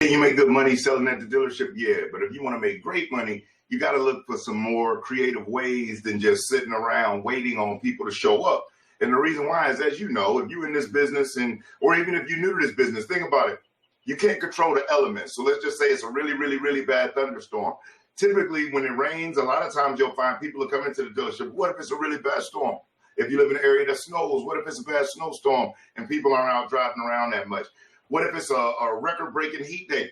Can you make good money selling at the dealership? Yeah, but if you want to make great money, you got to look for some more creative ways than just sitting around waiting on people to show up. And the reason why is, as you know, if you're in this business or even if you're new to this business, think about it. You can't control the elements. So let's just say it's a really, really, really bad thunderstorm. Typically, when it rains, a lot of times you'll find people are coming to the dealership. What if it's a really bad storm? If you live in an area that snows, what if it's a bad snowstorm and people aren't out driving around that much? What if it's a record-breaking heat day?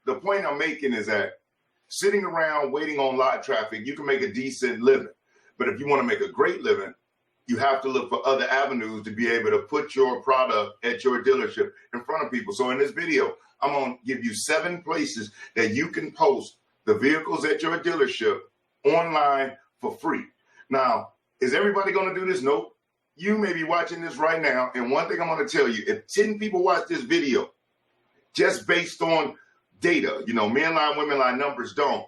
The point I'm making is that sitting around waiting on lot traffic, you can make a decent living. But if you want to make a great living, you have to look for other avenues to be able to put your product at your dealership in front of people. So in this video, I'm going to give you 7 places that you can post the vehicles at your dealership online for free. Now, is everybody going to do this? Nope. You may be watching this right now, and one thing I'm going to tell you, if 10 people watch this video, just based on data, men lie, women lie, numbers don't,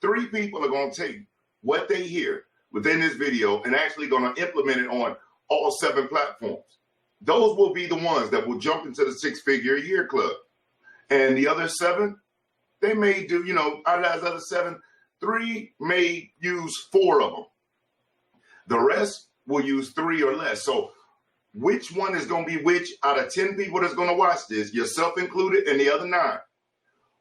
3 people are going to take what they hear within this video and actually going to implement it on all 7 platforms. Those will be the ones that will jump into the 6-figure-a-year club. And the other 7, they may do, out of those other 7, 3 may use 4 of them. The rest will use 3 or less. So which one is going to be which out of 10 people that's going to watch this, yourself included, and the other 9?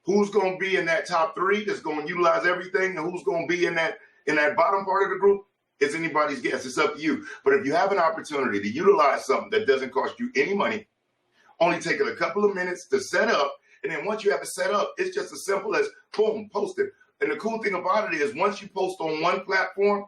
Who's going to be in that top 3 that's going to utilize everything, and who's going to be in that bottom part of the group? It's anybody's guess. It's up to you. But if you have an opportunity to utilize something that doesn't cost you any money, only take it a couple of minutes to set up, and then once you have it set up, it's just as simple as, boom, post it. And the cool thing about it is once you post on one platform,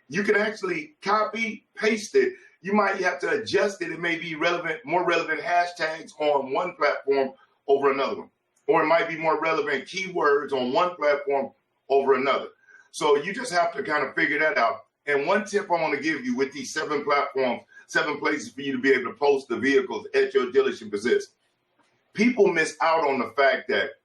you can actually copy, paste it. You might have to adjust it. It may be more relevant hashtags on one platform over another one. Or it might be more relevant keywords on one platform over another. So you just have to kind of figure that out. And one tip I want to give you with these 7 platforms, 7 places for you to be able to post the vehicles at your dealership is this. People miss out on the fact that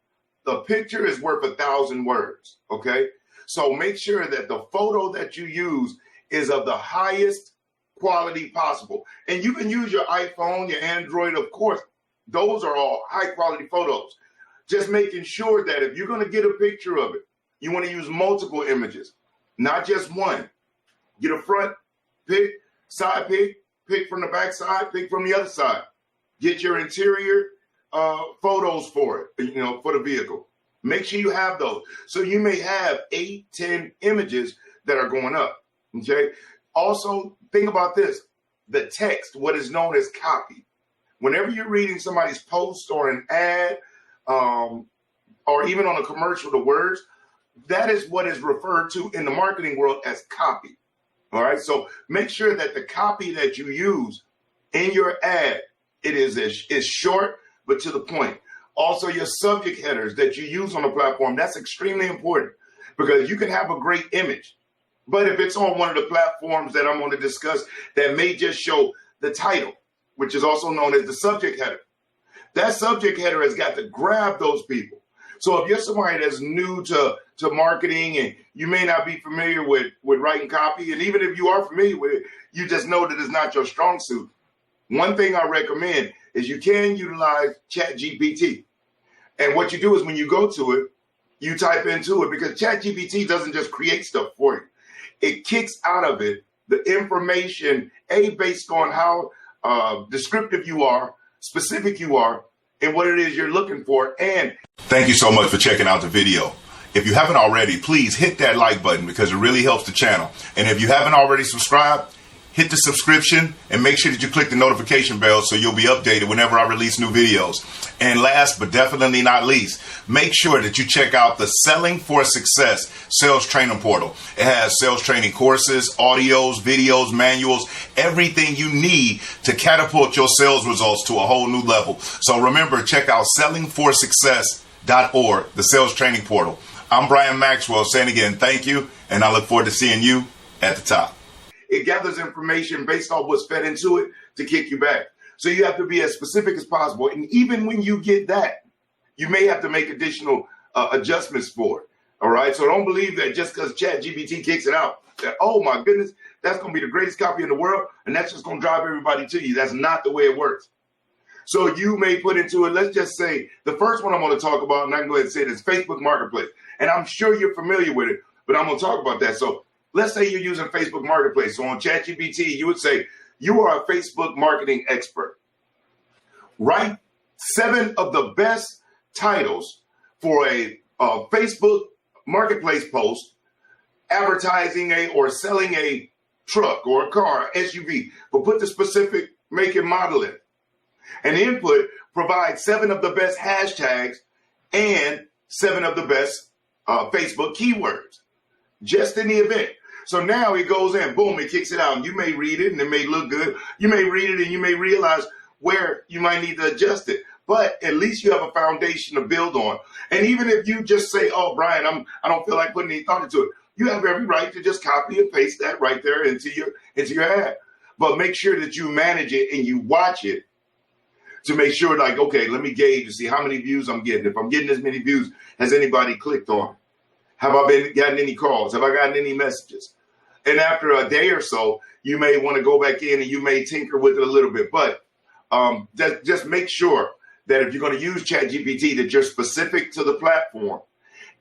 the picture is worth 1,000 words, okay? So make sure that the photo that you use is of the highest quality possible. And you can use your iPhone, your Android, of course. Those are all high quality photos. Just making sure that if you're going to get a picture of it, you want to use multiple images, not just one. Get a front pic, side pic from the back side, pic from the other side. Get your interior photos for it, for the vehicle. Make sure you have those. So you may have 8, 10 images that are going up, okay? Also, think about this. The text, what is known as copy. Whenever you're reading somebody's post or an ad, or even on a commercial, the words, that is what is referred to in the marketing world as copy, all right? So make sure that the copy that you use in your ad, it is short, but to the point. Also, your subject headers that you use on the platform, that's extremely important because you can have a great image. But if it's on one of the platforms that I'm going to discuss that may just show the title, which is also known as the subject header, that subject header has got to grab those people. So if you're somebody that's new to marketing and you may not be familiar with writing copy, and even if you are familiar with it, you just know that it's not your strong suit. One thing I recommend is you can utilize ChatGPT. And what you do is when you go to it, you type into it because ChatGPT doesn't just create stuff for you. It kicks out of it the information, based on how descriptive you are, specific you are, and what it is you're looking for. And thank you so much for checking out the video. If you haven't already, please hit that like button because it really helps the channel. And if you haven't already subscribed, hit the subscription and make sure that you click the notification bell so you'll be updated whenever I release new videos. And last but definitely not least, make sure that you check out the Selling for Success sales training portal. It has sales training courses, audios, videos, manuals, everything you need to catapult your sales results to a whole new level. So remember, check out sellingforsuccess.org, the sales training portal. I'm Brian Maxwell saying again, thank you, and I look forward to seeing you at the top. It gathers information based on what's fed into it to kick you back. So you have to be as specific as possible. And even when you get that, you may have to make additional adjustments for it. All right. So don't believe that just because ChatGPT kicks it out, that, oh my goodness, that's going to be the greatest copy in the world. And that's just going to drive everybody to you. That's not the way it works. So you may put into it, let's just say, the first one I'm going to talk about, and I can go ahead and say it, is Facebook Marketplace. And I'm sure you're familiar with it, but I'm going to talk about that. So let's say you're using Facebook Marketplace. So on ChatGPT, you would say, you are a Facebook marketing expert. Write 7 of the best titles for a Facebook Marketplace post advertising or selling a truck or a car, SUV, but put the specific make and model in. And the input, provide 7 of the best hashtags and 7 of the best Facebook keywords, just in the event. So now it goes in, boom, it kicks it out. And you may read it and it may look good. You may read it and you may realize where you might need to adjust it. But at least you have a foundation to build on. And even if you just say, oh, Brian, I don't feel like putting any thought into it, you have every right to just copy and paste that right there into your ad. But make sure that you manage it and you watch it to make sure, like, okay, let me gauge to see how many views I'm getting. If I'm getting as many views, has anybody clicked on it? Have I gotten any calls? Have I gotten any messages? And after a day or so, you may want to go back in and you may tinker with it a little bit. But just make sure that if you're going to use ChatGPT, that you're specific to the platform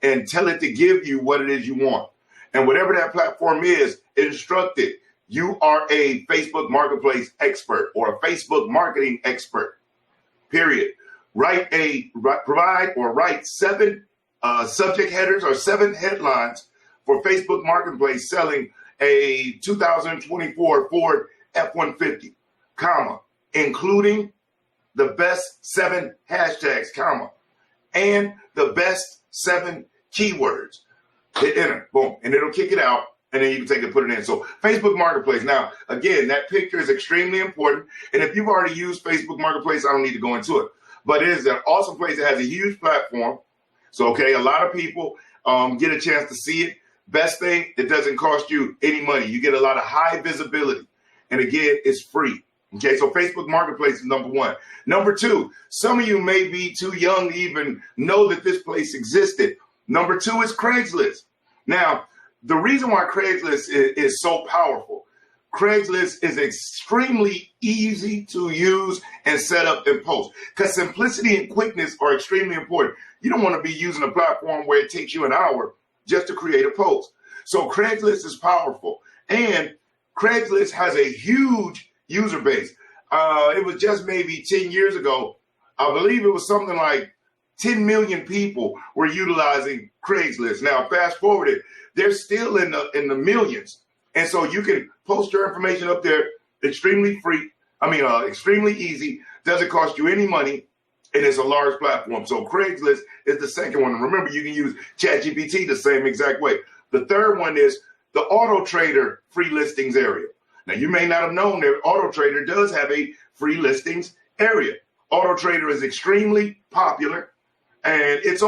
and tell it to give you what it is you want. And whatever that platform is, instruct it. You are a Facebook Marketplace expert or a Facebook marketing expert, period. Provide 7 subject headers or 7 headlines for Facebook Marketplace selling a 2024 Ford F-150, comma, including the best 7 hashtags, comma, and the best 7 keywords. Hit enter, boom, and it'll kick it out, and then you can take it and put it in. So Facebook Marketplace. Now, again, that picture is extremely important. And if you've already used Facebook Marketplace, I don't need to go into it. But it is an awesome place. It has a huge platform. So, okay, a lot of people get a chance to see it. Best thing, it doesn't cost you any money. You get a lot of high visibility. And again, it's free. Okay, so Facebook Marketplace is number 1. Number 2, some of you may be too young to even know that this place existed. Number 2 is Craigslist. Now, the reason why Craigslist is so powerful, Craigslist is extremely easy to use and set up and post, because simplicity and quickness are extremely important. You don't want to be using a platform where it takes you an hour just to create a post. So Craigslist is powerful, and Craigslist has a huge user base. It was just maybe 10 years ago, I believe it was something like 10 million people were utilizing Craigslist. Now, fast forward it, they're still in the millions. And so you can post your information up there extremely easy, doesn't cost you any money, and it's a large platform. So Craigslist is the second one. And remember, you can use ChatGPT the same exact way. The third one is the Auto Trader free listings area. Now, you may not have known that Auto Trader does have a free listings area. Auto Trader is extremely popular, and it's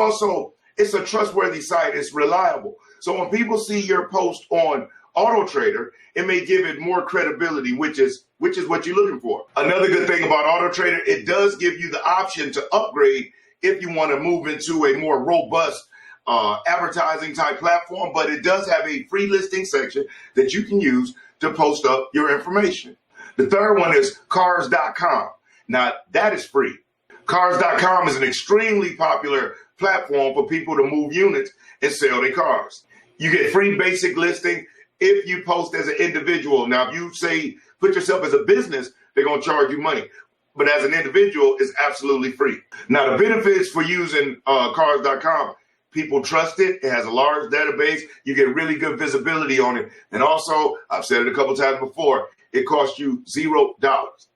a trustworthy site. It's reliable. So when people see your post on Auto Trader, it may give it more credibility, which is what you're looking for. Another good thing about Auto Trader, it does give you the option to upgrade if you want to move into a more robust advertising type platform, but it does have a free listing section that you can use to post up your information. The third one is Cars.com. Now, that is free. Cars.com is an extremely popular platform for people to move units and sell their cars. You get free basic listing if you post as an individual. Now, if you say put yourself as a business, they're going to charge you money. But as an individual, it's absolutely free. Now, the benefits for using Cars.com, people trust it. It has a large database. You get really good visibility on it. And also, I've said it a couple times before, it costs you $0.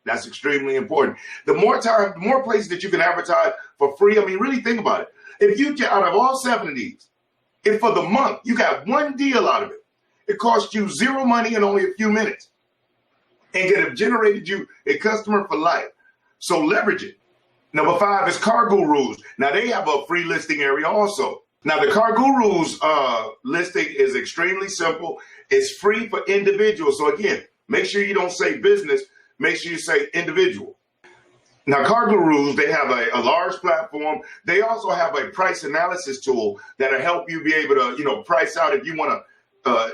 That's extremely important. The more places that you can advertise for free, I mean, really think about it. If you get out of all 7 of these, if for the month you got one deal out of it, it costs you 0 money in only a few minutes, and could have generated you a customer for life. So leverage it. Number 5 is CarGurus. Now, they have a free listing area also. Now, the CarGurus listing is extremely simple. It's free for individuals. So again, make sure you don't say business. Make sure you say individual. Now, CarGurus, they have a large platform. They also have a price analysis tool that'll help you be able to, price out if you want to,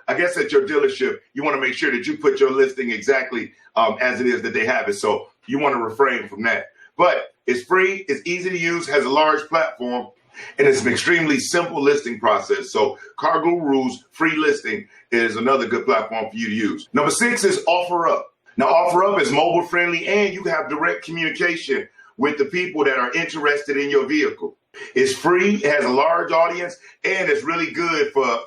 I guess at your dealership, you want to make sure that you put your listing exactly as it is that they have it. So you want to refrain from that. But it's free, it's easy to use, has a large platform, and it's an extremely simple listing process. So Car Guru's free listing is another good platform for you to use. Number 6 is OfferUp. Now, OfferUp is mobile friendly, and you have direct communication with the people that are interested in your vehicle. It's free, it has a large audience, and it's really good for,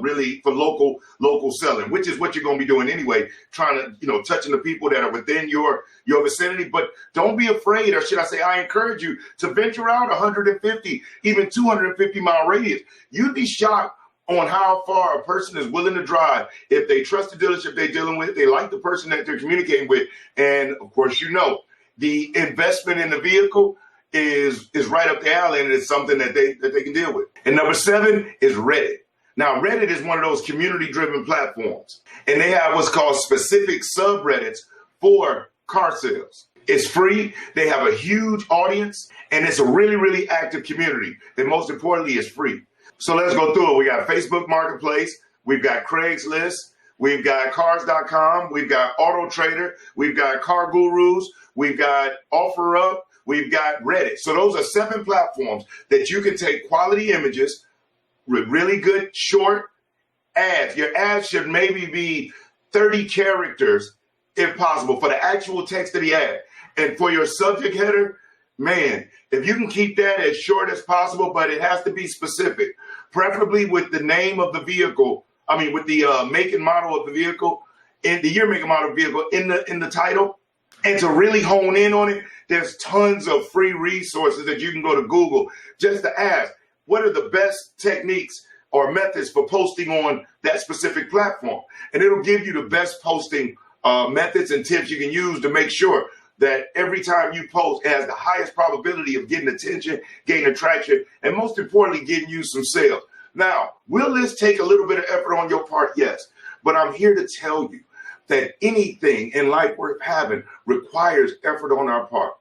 really for local selling, which is what you're going to be doing anyway, trying to, touching the people that are within your vicinity. But don't be afraid, or should I say, I encourage you to venture out 150, even 250 mile radius. You'd be shocked on how far a person is willing to drive if they trust the dealership they're dealing with, they like the person that they're communicating with, and of course, the investment in the vehicle is right up the alley, and it's something that they can deal with. And number 7 is Reddit. Now, Reddit is one of those community-driven platforms, and they have what's called specific subreddits for car sales. It's free. They have a huge audience, and it's a really, really active community. And most importantly, it's free. So let's go through it. We got Facebook Marketplace. We've got Craigslist. We've got Cars.com. We've got Auto Trader. We've got Car Gurus. We've got OfferUp. We've got Reddit. So those are 7 platforms that you can take quality images with really good short ads. Your ads should maybe be 30 characters, if possible, for the actual text of the ad. And for your subject header, man, if you can keep that as short as possible, but it has to be specific, preferably with the name of the vehicle. With the make and model of the vehicle, and the year, make, and model of the vehicle in the title. And to really hone in on it, there's tons of free resources that you can go to Google just to ask, what are the best techniques or methods for posting on that specific platform? And it'll give you the best posting methods and tips you can use to make sure that every time you post, it has the highest probability of getting attention, gaining attraction, and most importantly, getting you some sales. Now, will this take a little bit of effort on your part? Yes. But I'm here to tell you that anything in life worth having requires effort on our part.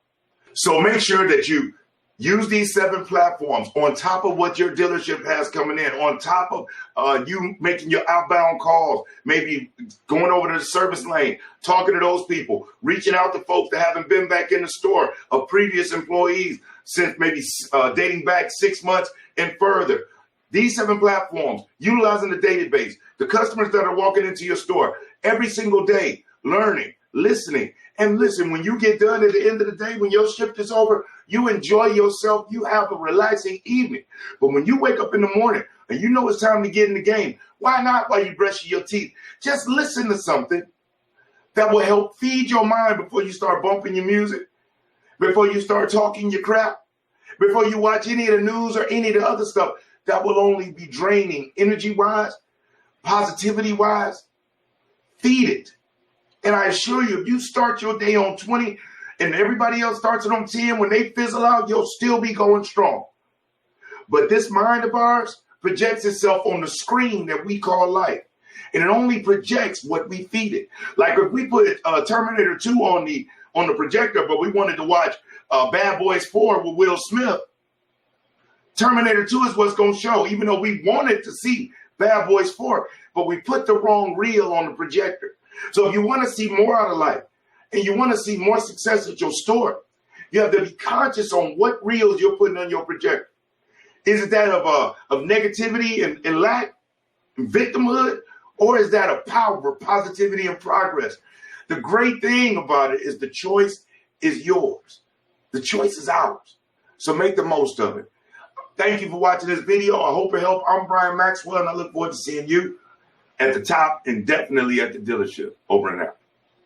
So make sure that you use these 7 platforms on top of what your dealership has coming in, on top of you making your outbound calls, maybe going over to the service lane, talking to those people, reaching out to folks that haven't been back in the store, of previous employees since maybe dating back 6 months and further. These 7 platforms, utilizing the database, the customers that are walking into your store every single day, learning, listening. And listen, when you get done at the end of the day, when your shift is over, you enjoy yourself, you have a relaxing evening. But when you wake up in the morning and you know it's time to get in the game, why not while you're brushing your teeth? Just listen to something that will help feed your mind before you start bumping your music, before you start talking your crap, before you watch any of the news or any of the other stuff that will only be draining energy-wise, positivity-wise. Feed it. And I assure you, if you start your day on 20 and everybody else starts it on 10, when they fizzle out, you'll still be going strong. But this mind of ours projects itself on the screen that we call life. And it only projects what we feed it. Like if we put Terminator 2 on the projector, but we wanted to watch Bad Boys 4 with Will Smith, Terminator 2 is what's going to show, even though we wanted to see Bad Boys 4, but we put the wrong reel on the projector. So if you want to see more out of life and you want to see more success at your store, you have to be conscious on what reels you're putting on your projector. Is it that of negativity and lack, and victimhood, or is that of power, positivity, and progress? The great thing about it is the choice is yours. The choice is ours. So make the most of it. Thank you for watching this video. I hope it helped. I'm Brian Maxwell, and I look forward to seeing you at the top and definitely at the dealership. Over and out.